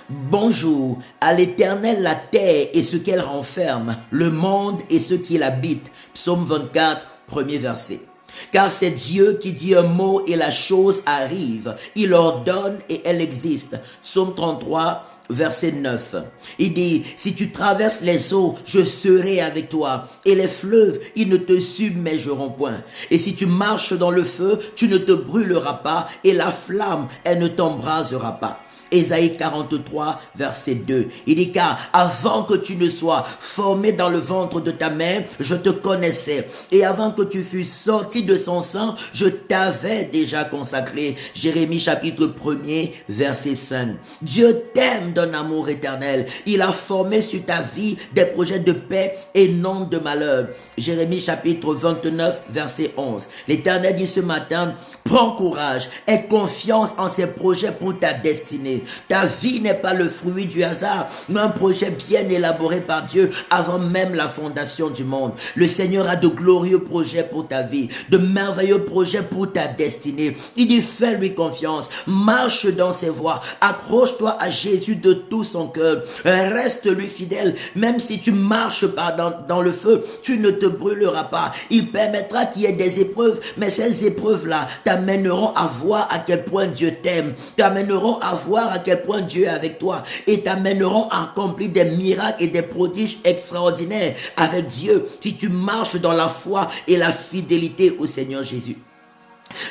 Bonjour, à l'Éternel la terre et ce qu'elle renferme, le monde et ceux qui l'habitent. Psaume 24, premier verset. Car c'est Dieu qui dit un mot et la chose arrive. Il ordonne et elle existe. Psaume 33, verset 9. Il dit, si tu traverses les eaux, je serai avec toi. Et les fleuves, ils ne te submergeront point. Et si tu marches dans le feu, tu ne te brûleras pas. Et la flamme, elle ne t'embrasera pas. Ésaïe 43, verset 2. Il dit, car avant que tu ne sois formé dans le ventre de ta mère, je te connaissais. Et avant que tu fusses sorti de son sang, je t'avais déjà consacré. Jérémie chapitre 1er, verset 5. Dieu t'aime d'un amour éternel. Il a formé sur ta vie des projets de paix et non de malheur. Jérémie chapitre 29, verset 11. L'Éternel dit ce matin, prends courage, aie confiance en ses projets pour ta destinée. Ta vie n'est pas le fruit du hasard, mais un projet bien élaboré par Dieu avant même la fondation du monde. Le Seigneur a de glorieux projets pour ta vie, de merveilleux projets pour ta destinée. Il dit, fais-lui confiance, marche dans ses voies, accroche-toi à Jésus de tout son cœur, reste-lui fidèle, même si tu marches pas dans le feu, tu ne te brûleras pas. Il permettra qu'il y ait des épreuves, mais ces épreuves-là t'amèneront à voir à quel point Dieu t'aime, t'amèneront à voir à quel point Dieu est avec toi et t'amèneront à accomplir des miracles et des prodiges extraordinaires avec Dieu si tu marches dans la foi et la fidélité au Seigneur Jésus.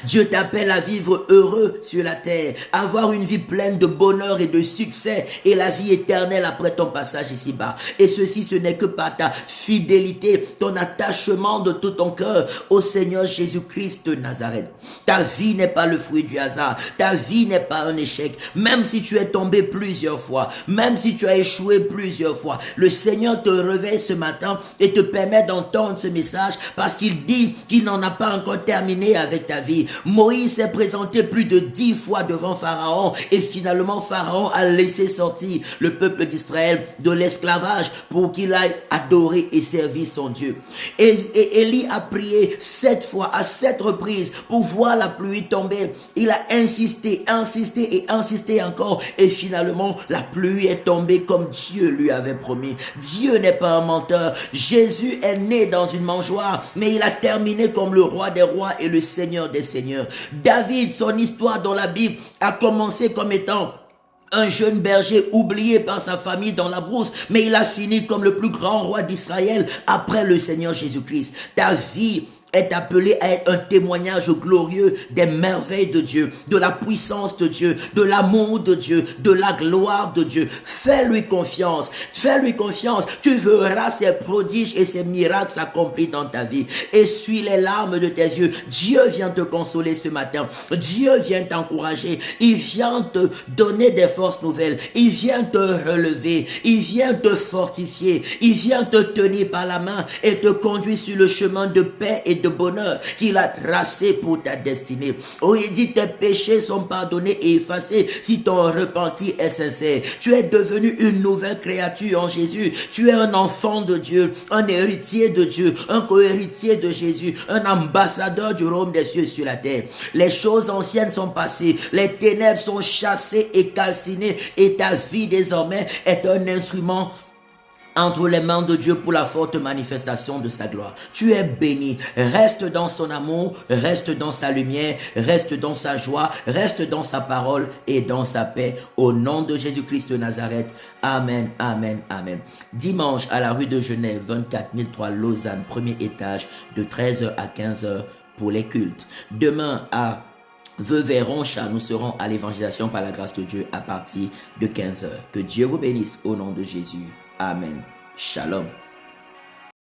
Dieu t'appelle à vivre heureux sur la terre, avoir une vie pleine de bonheur et de succès et la vie éternelle après ton passage ici-bas. Et ceci, ce n'est que par ta fidélité, ton attachement de tout ton cœur au Seigneur Jésus-Christ de Nazareth. Ta vie n'est pas le fruit du hasard, ta vie n'est pas un échec. Même si tu es tombé plusieurs fois, même si tu as échoué plusieurs fois, le Seigneur te réveille ce matin et te permet d'entendre ce message parce qu'il dit qu'il n'en a pas encore terminé avec ta vie. Moïse s'est présenté plus de 10 fois devant Pharaon et finalement Pharaon a laissé sortir le peuple d'Israël de l'esclavage pour qu'il aille adorer et servir son Dieu. Et Élie a prié 7 fois, à 7 reprises pour voir la pluie tomber. Il a insisté encore et finalement la pluie est tombée comme Dieu lui avait promis. Dieu n'est pas un menteur. Jésus est né dans une mangeoire, mais il a terminé comme le roi des rois et le Seigneur des seigneurs. David, son histoire dans la Bible a commencé comme étant un jeune berger oublié par sa famille dans la brousse, mais il a fini comme le plus grand roi d'Israël après le Seigneur Jésus-Christ. Ta vie est appelé à être un témoignage glorieux des merveilles de Dieu, de la puissance de Dieu, de l'amour de Dieu, de la gloire de Dieu. Fais-lui confiance, tu verras ses prodiges et ses miracles s'accomplir dans ta vie. Essuie les larmes de tes yeux. Dieu vient te consoler ce matin, Dieu vient t'encourager, il vient te donner des forces nouvelles, il vient te relever, il vient te fortifier, il vient te tenir par la main et te conduire sur le chemin de paix et de bonheur qu'il a tracé pour ta destinée. Oh, il dit, tes péchés sont pardonnés et effacés si ton repenti est sincère. Tu es devenu une nouvelle créature en Jésus. Tu es un enfant de Dieu, un héritier de Dieu, un co-héritier de Jésus, un ambassadeur du royaume des cieux sur la terre. Les choses anciennes sont passées, les ténèbres sont chassées et calcinées et ta vie désormais est un instrument entre les mains de Dieu pour la forte manifestation de sa gloire. Tu es béni. Reste dans son amour, reste dans sa lumière, reste dans sa joie, reste dans sa parole et dans sa paix. Au nom de Jésus-Christ de Nazareth. Amen, amen, amen. Dimanche à la rue de Genève, 24 003 Lausanne, premier étage, de 13h à 15h pour les cultes. Demain à Vevey-Ronchat, nous serons à l'évangélisation par la grâce de Dieu à partir de 15h. Que Dieu vous bénisse au nom de Jésus. Amen. Shalom.